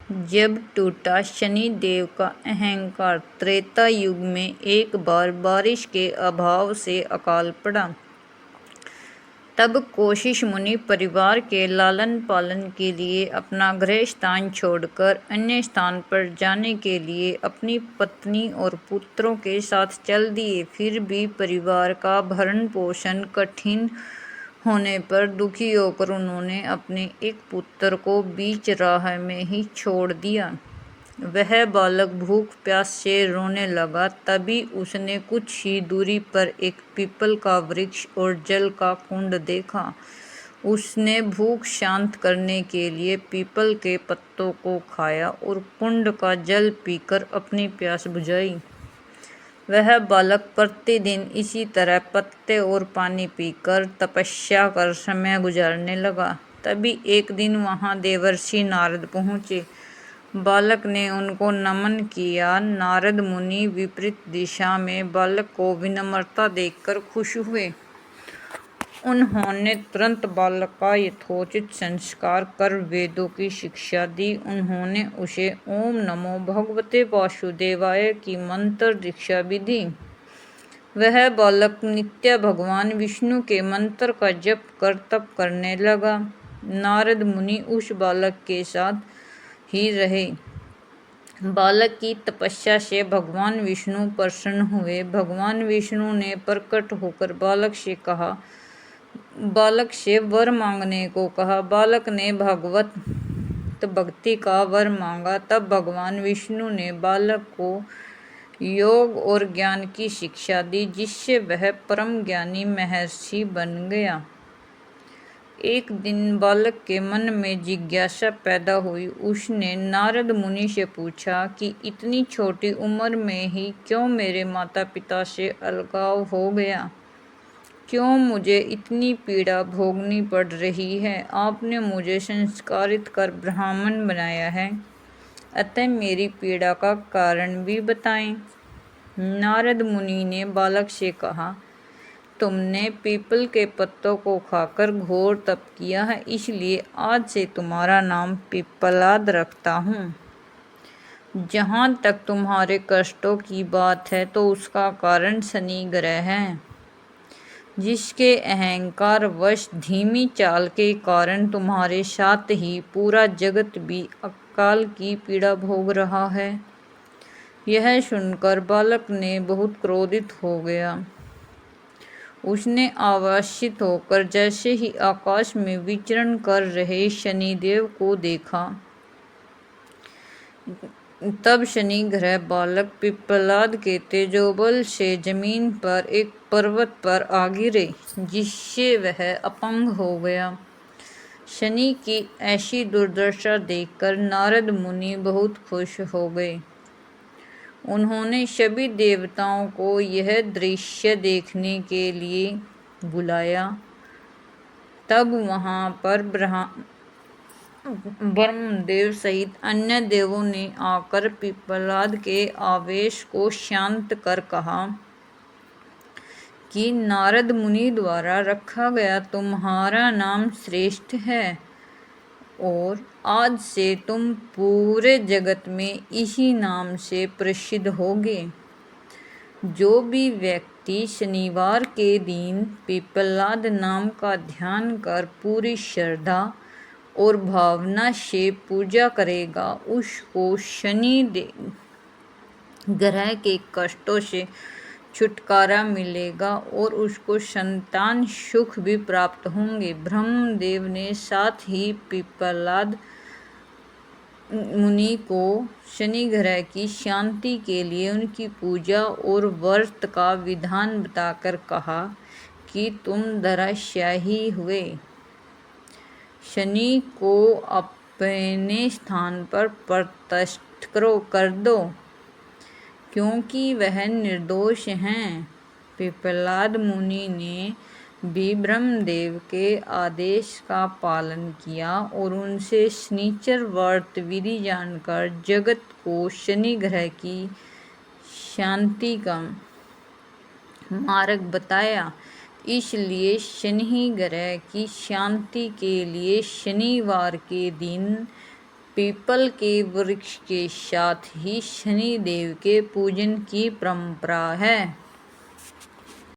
जब टूटा शनिदेव का अहंकार। त्रेता युग में एक बार बारिश के अभाव से अकाल पड़ा। तब कौशिक मुनि परिवार के लालन पालन के लिए अपना गृह स्थान छोड़कर अन्य स्थान पर जाने के लिए अपनी पत्नी और पुत्रों के साथ चल दिए। फिर भी परिवार का भरण पोषण कठिन होने पर दुखी होकर उन्होंने अपने एक पुत्र को बीच राह में ही छोड़ दिया। वह बालक भूख प्यास से रोने लगा। तभी उसने कुछ ही दूरी पर एक पीपल का वृक्ष और जल का कुंड देखा। उसने भूख शांत करने के लिए पीपल के पत्तों को खाया और कुंड का जल पीकर अपनी प्यास बुझाई। वह बालक प्रतिदिन इसी तरह पत्ते और पानी पीकर तपस्या कर समय गुजारने लगा। तभी एक दिन वहां देवर्षि नारद पहुँचे। बालक ने उनको नमन किया। नारद मुनि विपरीत दिशा में बालक को विनम्रता देखकर खुश हुए। उन्होंने तुरंत बालक का यथोचित संस्कार कर वेदों की शिक्षा दी। उन्होंने उसे ओम नमो भगवते वासुदेवाय की मंत्र दीक्षा भी दी। वह बालक नित्य भगवान विष्णु के मंत्र का जप कर तप करने लगा। नारद मुनि उस बालक के साथ ही रहे। बालक की तपस्या से भगवान विष्णु प्रसन्न हुए। भगवान विष्णु ने प्रकट होकर बालक से वर मांगने को कहा। बालक ने भगवत भक्ति का वर मांगा। तब भगवान विष्णु ने बालक को योग और ज्ञान की शिक्षा दी, जिससे वह परम ज्ञानी महर्षि बन गया। एक दिन बालक के मन में जिज्ञासा पैदा हुई। उसने नारद मुनि से पूछा कि इतनी छोटी उम्र में ही क्यों मेरे माता पिता से अलगाव हो गया? क्यों मुझे इतनी पीड़ा भोगनी पड़ रही है? आपने मुझे संस्कारित कर ब्राह्मण बनाया है, अतः मेरी पीड़ा का कारण भी बताएं। नारद मुनि ने बालक से कहा, तुमने पीपल के पत्तों को खाकर घोर तप किया है, इसलिए आज से तुम्हारा नाम पिप्पलाद रखता हूँ। जहाँ तक तुम्हारे कष्टों की बात है तो उसका कारण शनि ग्रह है, जिसके अहंकार वश धीमी चाल के कारण तुम्हारे साथ ही पूरा जगत भी अकाल की पीड़ा भोग रहा है। यह सुनकर बालक ने बहुत क्रोधित हो गया। उसने आवासित होकर जैसे ही आकाश में विचरण कर रहे शनिदेव को देखा। तब शनि ग्रह बालक पिप्पलाद के तेजोबल से जमीन पर एक पर्वत पर आ गिरे, जिससे वह अपंग हो गया। शनि की ऐसी दुर्दशा देखकर नारद मुनि बहुत खुश हो गए। उन्होंने सभी देवताओं को यह दृश्य देखने के लिए बुलाया। तब वहां पर ब्रह्मदेव सहित अन्य देवों ने आकर पिप्पलाद के आवेश को शांत कर कहा कि नारद मुनि द्वारा रखा गया तुम्हारा नाम श्रेष्ठ है और आज से तुम पूरे जगत में इसी नाम से प्रसिद्ध होगे। जो भी व्यक्ति शनिवार के दिन पिप्पलाद नाम का ध्यान कर पूरी श्रद्धा और भावना से पूजा करेगा, उसको शनि ग्रह के कष्टों से छुटकारा मिलेगा और उसको संतान सुख भी प्राप्त होंगे। ब्रह्मदेव ने साथ ही पिप्पलाद मुनि को शनि ग्रह की शांति के लिए उनकी पूजा और व्रत का विधान बताकर कहा कि तुम धराशायी हुए शनि को अपने स्थान पर प्रतिष्ठित कर दो, क्योंकि वह निर्दोष हैं। पिप्पलाद मुनि ने भी ब्रह्मदेव के आदेश का पालन किया और उनसे शनिचर व्रत विधि जानकर जगत को शनि ग्रह की शांति का मार्ग बताया। इसलिए शनि ग्रह की शांति के लिए शनिवार के दिन पीपल के वृक्ष के साथ ही शनि देव के पूजन की परंपरा है।